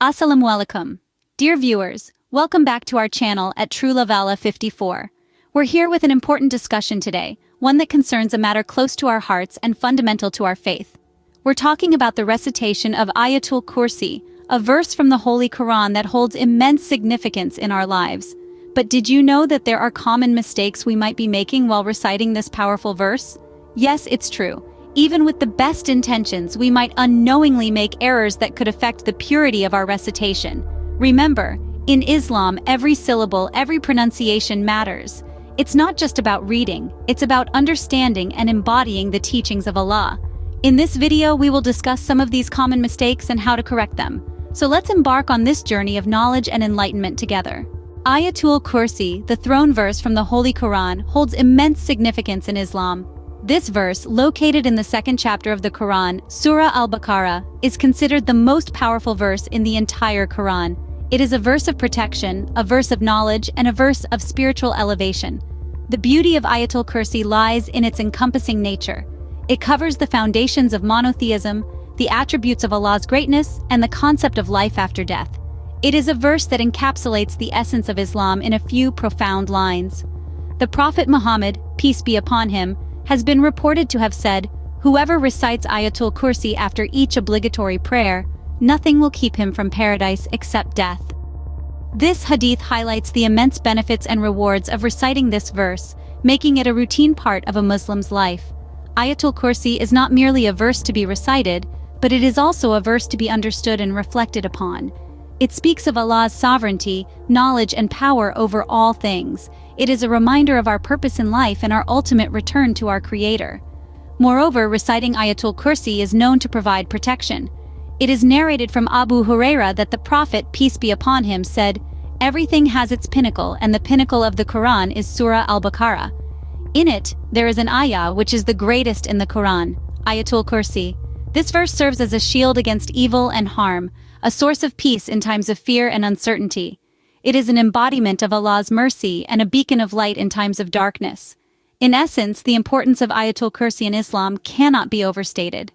Assalamu alaikum. Dear viewers, welcome back to our channel at True Lavala 54. We're here with an important discussion today, one that concerns a matter close to our hearts and fundamental to our faith. We're talking about the recitation of ayatul kursi, a verse from the Holy Quran that holds immense significance in our lives. But did you know that there are common mistakes we might be making while reciting this powerful verse? Yes, it's true. Even with the best intentions, we might unknowingly make errors that could affect the purity of our recitation. Remember, in Islam, every syllable, every pronunciation matters. It's not just about reading, it's about understanding and embodying the teachings of Allah. In this video, we will discuss some of these common mistakes and how to correct them. So let's embark on this journey of knowledge and enlightenment together. Ayatul Kursi, the throne verse from the Holy Quran, holds immense significance in Islam. This verse, located in the second chapter of the Quran, Surah Al-Baqarah, is considered the most powerful verse in the entire Quran. It is a verse of protection, a verse of knowledge, and a verse of spiritual elevation. The beauty of Ayatul Kursi lies in its encompassing nature. It covers the foundations of monotheism, the attributes of Allah's greatness, and the concept of life after death. It is a verse that encapsulates the essence of Islam in a few profound lines. The Prophet Muhammad, peace be upon him, has been reported to have said, "Whoever recites Ayatul Kursi after each obligatory prayer, nothing will keep him from paradise except death." This hadith highlights the immense benefits and rewards of reciting this verse, making it a routine part of a Muslim's life. Ayatul Kursi is not merely a verse to be recited, but it is also a verse to be understood and reflected upon. It speaks of Allah's sovereignty, knowledge, and power over all things. It is a reminder of our purpose in life and our ultimate return to our Creator. Moreover, reciting Ayatul Kursi is known to provide protection. It is narrated from Abu Huraira that the Prophet, peace be upon him, said, "Everything has its pinnacle, and the pinnacle of the Quran is Surah Al-Baqarah. In it, there is an ayah which is the greatest in the Quran, Ayatul Kursi. This verse serves as a shield against evil and harm, a source of peace in times of fear and uncertainty. It is an embodiment of Allah's mercy and a beacon of light in times of darkness. In essence, the importance of Ayatul Kursi in Islam cannot be overstated.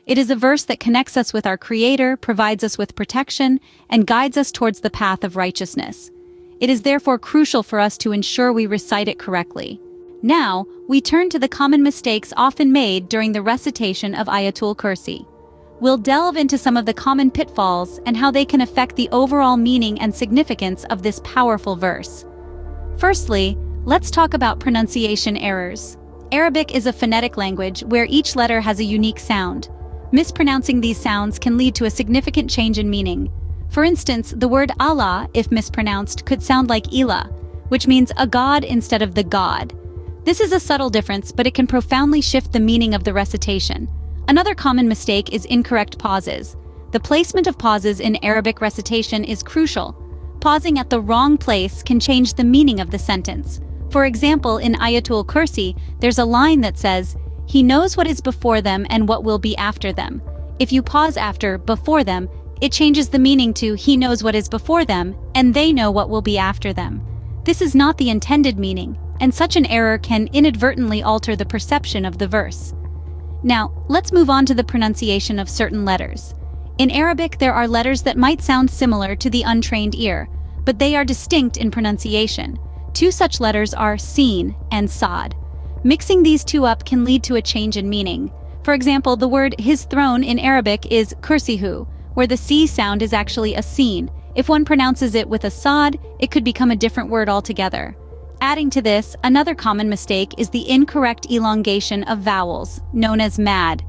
It is a verse that connects us with our Creator, provides us with protection, and guides us towards the path of righteousness. It is therefore crucial for us to ensure we recite it correctly. Now, we turn to the common mistakes often made during the recitation of Ayatul Kursi. We'll delve into some of the common pitfalls and how they can affect the overall meaning and significance of this powerful verse. Firstly, let's talk about pronunciation errors. Arabic is a phonetic language where each letter has a unique sound. Mispronouncing these sounds can lead to a significant change in meaning. For instance, the word Allah, if mispronounced, could sound like Ilah, which means a god instead of the God. This is a subtle difference, but it can profoundly shift the meaning of the recitation. Another common mistake is incorrect pauses. The placement of pauses in Arabic recitation is crucial. Pausing at the wrong place can change the meaning of the sentence. For example, in Ayatul Kursi, there's a line that says, "He knows what is before them and what will be after them." If you pause after "before them," it changes the meaning to "He knows what is before them, and they know what will be after them." This is not the intended meaning, and such an error can inadvertently alter the perception of the verse. Now, let's move on to the pronunciation of certain letters. In Arabic, there are letters that might sound similar to the untrained ear, but they are distinct in pronunciation. Two such letters are sin and sad. Mixing these two up can lead to a change in meaning. For example, the word his throne in Arabic is kursihu, where the C sound is actually a sin. If one pronounces it with a sad, it could become a different word altogether. Adding to this, another common mistake is the incorrect elongation of vowels, known as mad.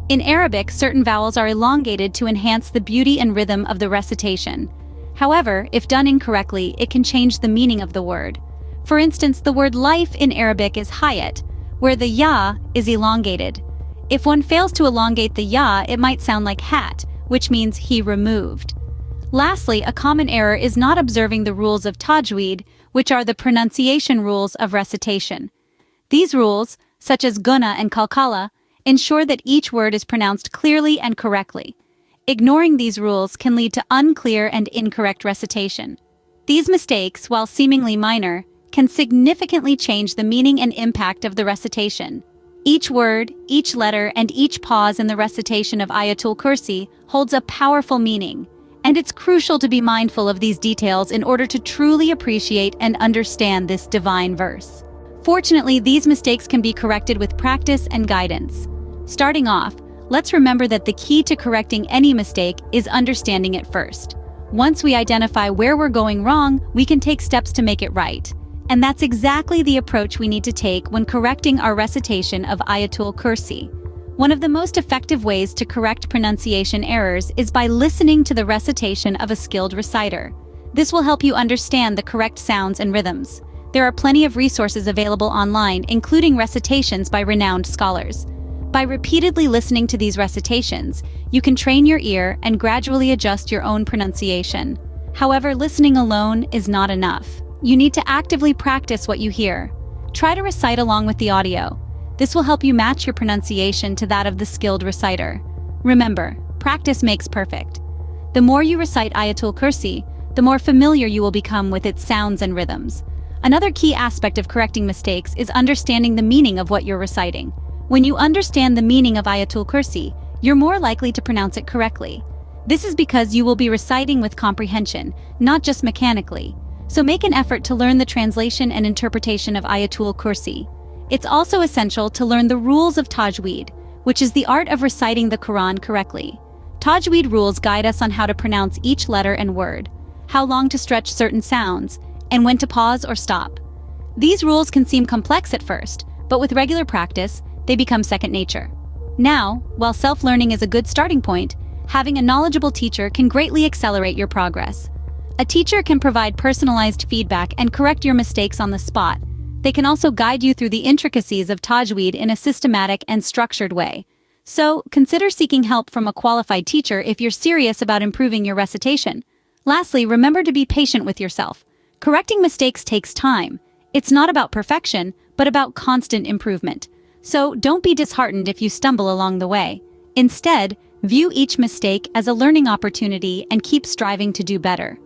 In Arabic, certain vowels are elongated to enhance the beauty and rhythm of the recitation. However, if done incorrectly, it can change the meaning of the word. For instance, the word life in Arabic is hayat, where the ya is elongated. If one fails to elongate the ya, it might sound like hat, which means he removed. Lastly, a common error is not observing the rules of tajweed, which are the pronunciation rules of recitation. These rules, such as gunna and qalqala, ensure that each word is pronounced clearly and correctly. Ignoring these rules can lead to unclear and incorrect recitation. These mistakes, while seemingly minor, can significantly change the meaning and impact of the recitation. Each word, each letter, and each pause in the recitation of Ayatul Kursi holds a powerful meaning, And it's crucial to be mindful of these details in order to truly appreciate and understand this divine verse. Fortunately, these mistakes can be corrected with practice and guidance. Starting off, let's remember that the key to correcting any mistake is understanding it first. Once we identify where we're going wrong, we can take steps to make it right. And that's exactly the approach we need to take when correcting our recitation of ayatul kursi. One of the most effective ways to correct pronunciation errors is by listening to the recitation of a skilled reciter. This will help you understand the correct sounds and rhythms. There are plenty of resources available online, including recitations by renowned scholars. By repeatedly listening to these recitations, you can train your ear and gradually adjust your own pronunciation. However, listening alone is not enough. You need to actively practice what you hear. Try to recite along with the audio. This will help you match your pronunciation to that of the skilled reciter. Remember, practice makes perfect. The more you recite ayatul kursi, the more familiar you will become with its sounds and rhythms. Another key aspect of correcting mistakes is understanding the meaning of what you're reciting. When you understand the meaning of ayatul kursi, you're more likely to pronounce it correctly. This is because you will be reciting with comprehension, not just mechanically. So make an effort to learn the translation and interpretation of ayatul kursi. It's also essential to learn the rules of tajweed, which is the art of reciting the Quran correctly. Tajweed rules guide us on how to pronounce each letter and word, how long to stretch certain sounds, and when to pause or stop. These rules can seem complex at first, but with regular practice, they become second nature. Now, while self-learning is a good starting point, having a knowledgeable teacher can greatly accelerate your progress. A teacher can provide personalized feedback and correct your mistakes on the spot. They can also guide you through the intricacies of tajweed in a systematic and structured way. So, consider seeking help from a qualified teacher if you're serious about improving your recitation. Lastly, remember to be patient with yourself. Correcting mistakes takes time. It's not about perfection, but about constant improvement. So, don't be disheartened if you stumble along the way. Instead, view each mistake as a learning opportunity and keep striving to do better.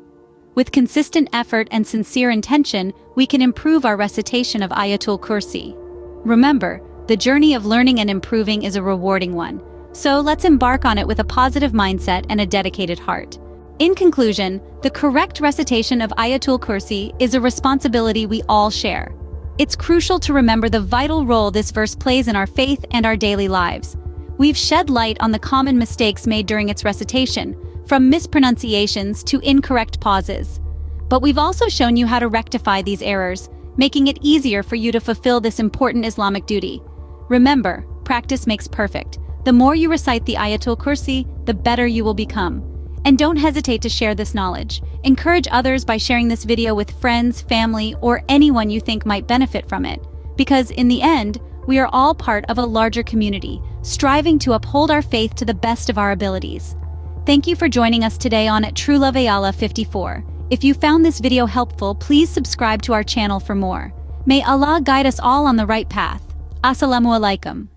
With consistent effort and sincere intention, we can improve our recitation of ayatul kursi. Remember, the journey of learning and improving is a rewarding one. So let's embark on it with a positive mindset and a dedicated heart. In conclusion, the correct recitation of ayatul kursi is a responsibility we all share. It's crucial to remember the vital role this verse plays in our faith and our daily lives. We've shed light on the common mistakes made during its recitation, from mispronunciations to incorrect pauses. But we've also shown you how to rectify these errors, making it easier for you to fulfill this important Islamic duty. Remember, practice makes perfect. The more you recite the ayatul kursi, the better you will become. And don't hesitate to share this knowledge. Encourage others by sharing this video with friends, family, or anyone you think might benefit from it. Because in the end, we are all part of a larger community, striving to uphold our faith to the best of our abilities. Thank you for joining us today on at True Love Ayala 54. If you found this video helpful, please subscribe to our channel for more. May Allah guide us all on the right path. Assalamu alaikum.